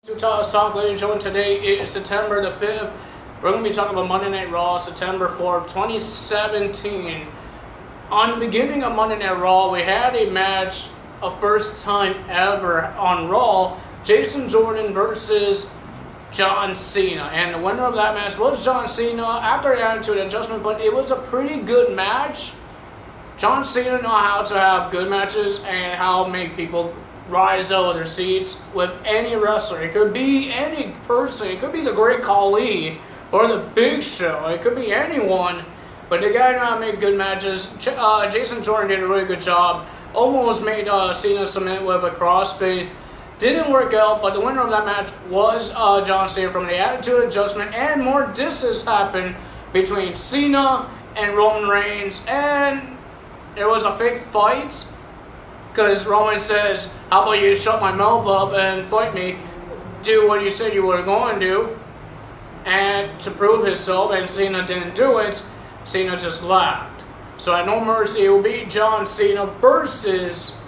Talk, ladies and gentlemen. Today is September the 5th. We're going to be talking about Monday Night Raw, September 4th, 2017. On the beginning of Monday Night Raw, we had a match, a first time ever on Raw, Jason Jordan versus John Cena. And the winner of that match was John Cena after an attitude adjustment, but it was a pretty good match. John Cena knows how to have good matches and how to make people rise out of their seats with any wrestler. It could be any person. It could be the Great Khali or the Big Show. It could be anyone. But the guy knows how to make good matches. Jason Jordan did a really good job. Almost made Cena submit with a crossface. Didn't work out, but the winner of that match was John Cena from the Attitude Adjustment. And more disses happened between Cena and Roman Reigns. And there was a fake fight. Because Roman says, how about you shut my mouth up and fight me? Do what you said you were going to do. And to prove himself, and Cena didn't do it, Cena just laughed. So at No Mercy, it will be John Cena versus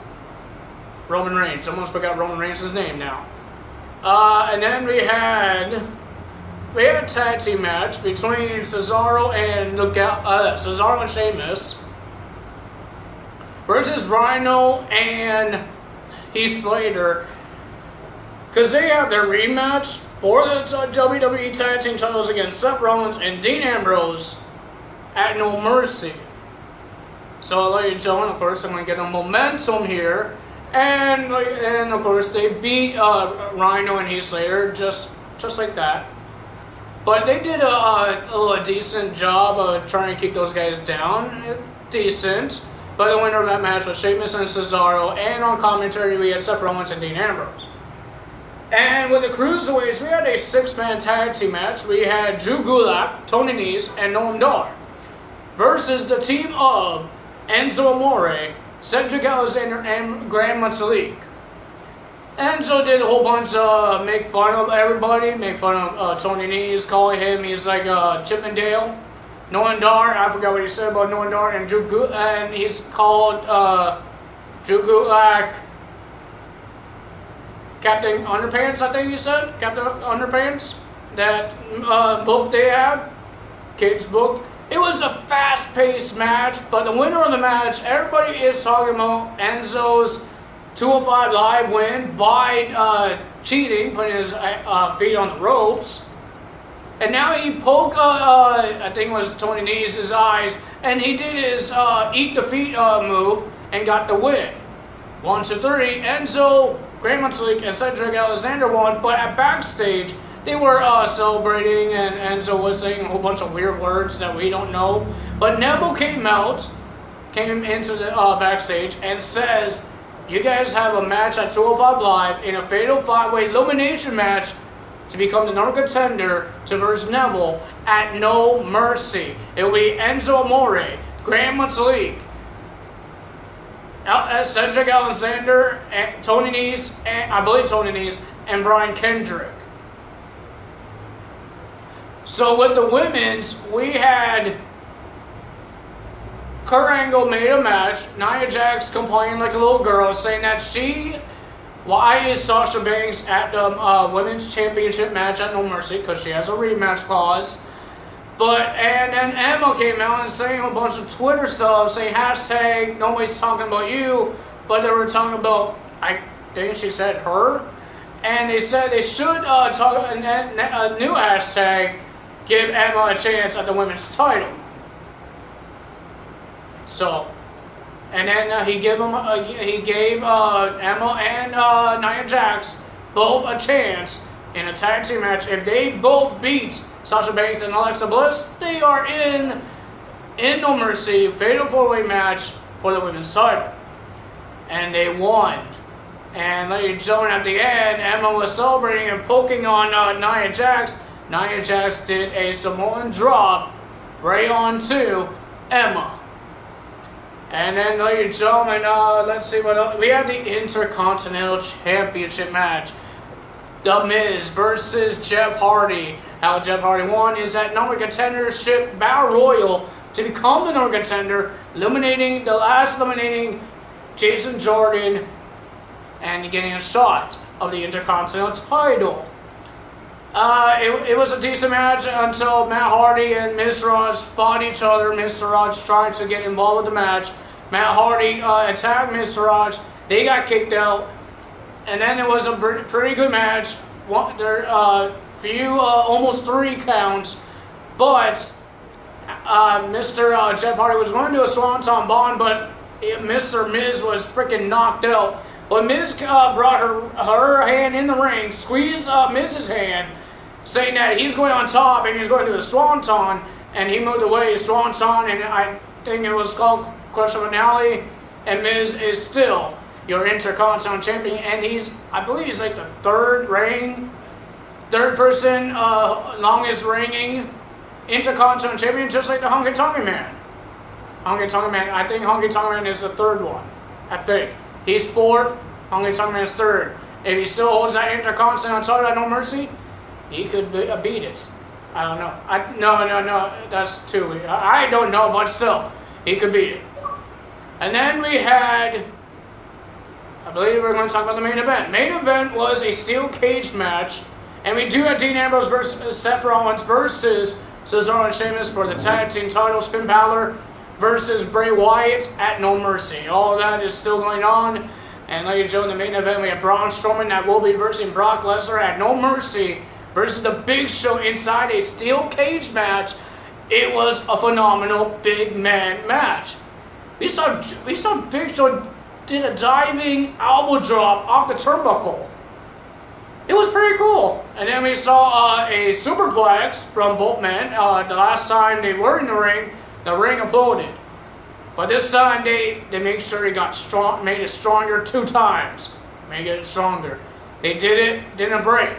Roman Reigns. I almost forgot Roman Reigns' name now. And then we had a tag team match between Cesaro and Sheamus versus Rhino and Heath Slater, because they have their rematch for the WWE Tag Team titles against Seth Rollins and Dean Ambrose at No Mercy. So, ladies and gentlemen, of course, I'm going to get a momentum here, and of course, they beat Rhino and Heath Slater just like that. But they did a decent job of trying to keep those guys down. Decent. But the winner of that match was Sheamus and Cesaro, and on commentary we had Seth Rollins and Dean Ambrose. And with the Cruiserweights, we had a six-man tag team match. We had Drew Gulak, Tony Nese, and Noam Dar versus the team of Enzo Amore, Cedric Alexander, and Gran Metalik. Enzo did a whole bunch of make fun of everybody, make fun of Tony Nese, calling him, he's like Chippendale. Noam Dar, I forgot what he said about Noam Dar, and Drew Gulak, and he's called Drew Gulak Captain Underpants, I think he said. Captain Underpants. That book they have, kids book. It was a fast-paced match, but the winner of the match, everybody is talking about Enzo's 205 Live win by cheating, putting his feet on the ropes. And now he poked, I think it was Tony Nese's eyes, and he did his eat the feet move and got the win. 1, 2, 3, Enzo, Gran Metalik, and Cedric Alexander won, but at backstage, they were celebrating, and Enzo was saying a whole bunch of weird words that we don't know. But Neville came into the backstage and says, you guys have a match at 205 Live in a fatal 5-way elimination match to become the number contender to versus Neville at No Mercy. It will be Enzo Amore, Gran Metalik, Cedric Alexander, and Tony Nese, and I believe Tony Nese, and Brian Kendrick. So with the women's, we had Kurt Angle made a match. Nia Jax complaining like a little girl, saying that why is Sasha Banks at the Women's Championship match at No Mercy? Because she has a rematch clause. And then Emma came out and saying a bunch of Twitter stuff, saying hashtag nobody's talking about you, but they were talking about, I think she said her. And they said they should talk a new hashtag, give Emma a chance at the women's title. So. And then he gave Emma and Nia Jax both a chance in a tag team match. If they both beat Sasha Banks and Alexa Bliss, they are in No Mercy fatal 4-way match for the women's title. And they won. And ladies and gentlemen, at the end, Emma was celebrating and poking on Nia Jax. Nia Jax did a Samoan drop right onto Emma. And then, ladies and gentlemen, let's see what else. We have the Intercontinental Championship match. The Miz versus Jeff Hardy. How Jeff Hardy won is that number contendership battle royal to become the number contender, eliminating Jason Jordan and getting a shot of the Intercontinental title. It was a decent match until Matt Hardy and Mr. Rogers fought each other. Mr. Rogers tried to get involved with the match. Matt Hardy attacked Mr. Rogers. They got kicked out. And then it was a pretty good match. Almost 3 counts. But Mr. Jeff Hardy was going to do a Swanton Bomb, but Mr. Miz was freaking knocked out. But Miz brought her hand in the ring, squeezed Miz's hand, saying that he's going on top and he's going to do a Swanton, and he moved away, Swanton, and I think it was called Question Finale, and Miz is still your Intercontinental Champion, and I believe he's like the third person, longest reigning Intercontinental Champion, just like the Honky Tonk Man. I think Honky Tonk Man is the third one. I think. He's 4th, Honky Tonk Man is 3rd. If he still holds that Intercontinental title at No Mercy, he could beat it. I don't know. No, that's 2. I don't know, but still, he could beat it. And then we had, I believe we're going to talk about the main event. Main event was a steel cage match, and we do have Dean Ambrose versus Seth Rollins versus Cesaro and Sheamus for the tag team titles. Finn Balor versus Bray Wyatt at No Mercy. All of that is still going on. And ladies and gentlemen, the main event, we have Braun Strowman that will be versing Brock Lesnar at No Mercy versus the Big Show inside a steel cage match. It was a phenomenal big man match. We saw Big Show did a diving elbow drop off the turnbuckle. It was pretty cool. And then we saw a superplex from both men. The last time they were in the ring imploded. But this time they make sure it got strong, made it stronger 2 times. Made it stronger. They did it, didn't break.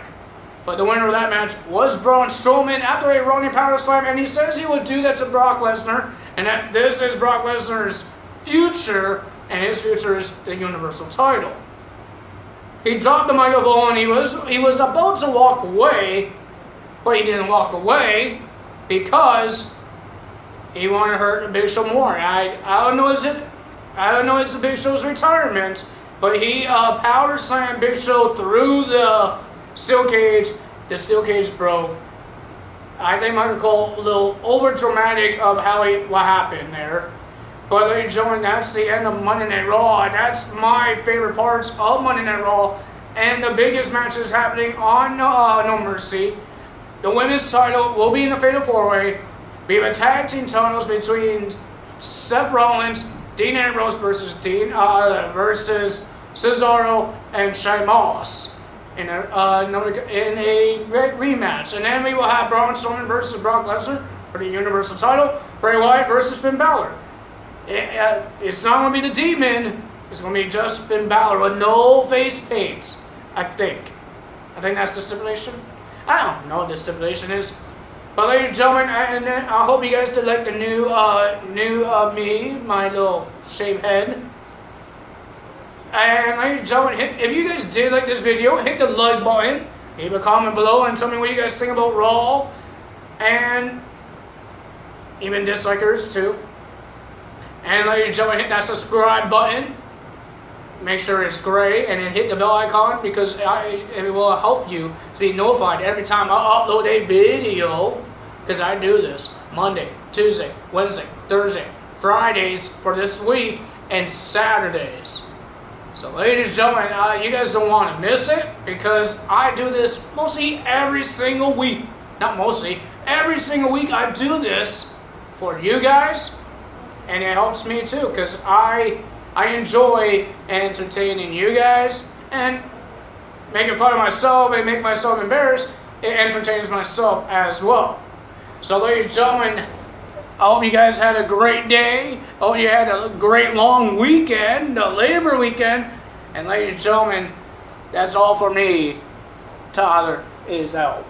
But the winner of that match was Braun Strowman after a running power slam, and he says he would do that to Brock Lesnar, and that this is Brock Lesnar's future, and his future is the Universal title. He dropped the microphone. He was about to walk away, but he didn't walk away because he wanted to hurt the Big Show more. I don't know. It's the Big Show's retirement, but he power slammed Big Show through the steel cage. The steel cage broke. I think Michael Cole a little over dramatic of what happened there. But ladies and gentlemen, that's the end of Monday Night Raw. And that's my favorite parts of Monday Night Raw. And the biggest matches happening on No Mercy. The women's title will be in the Fatal 4-Way. We have a tag team titles between Seth Rollins, Dean Ambrose versus Cesaro and Sheamus in a rematch. And then we will have Braun Strowman versus Brock Lesnar for the Universal title. Bray Wyatt versus Finn Balor. It's not going to be the Demon. It's going to be just Finn Balor with no face paint, I think. I think that's the stipulation. I don't know what the stipulation is. But ladies and gentlemen, I hope you guys did like the new me, my little shaved head. And ladies and gentlemen, if you guys did like this video, hit the like button. Leave a comment below and tell me what you guys think about Raw. And even dislikers too. And ladies and gentlemen, hit that subscribe button. Make sure it's gray, and then hit the bell icon because it will help you to be notified every time I upload a video. Because I do this Monday, Tuesday, Wednesday, Thursday, Fridays for this week, and Saturdays. So ladies and gentlemen, you guys don't want to miss it because I do this mostly every single week. Not mostly, every single week I do this for you guys. And it helps me too, because I enjoy entertaining you guys and making fun of myself and make myself embarrassed. It entertains myself as well. So ladies and gentlemen, I hope you guys had a great day. I hope you had a great long weekend, the Labor weekend. And ladies and gentlemen, that's all for me. Tyler is out.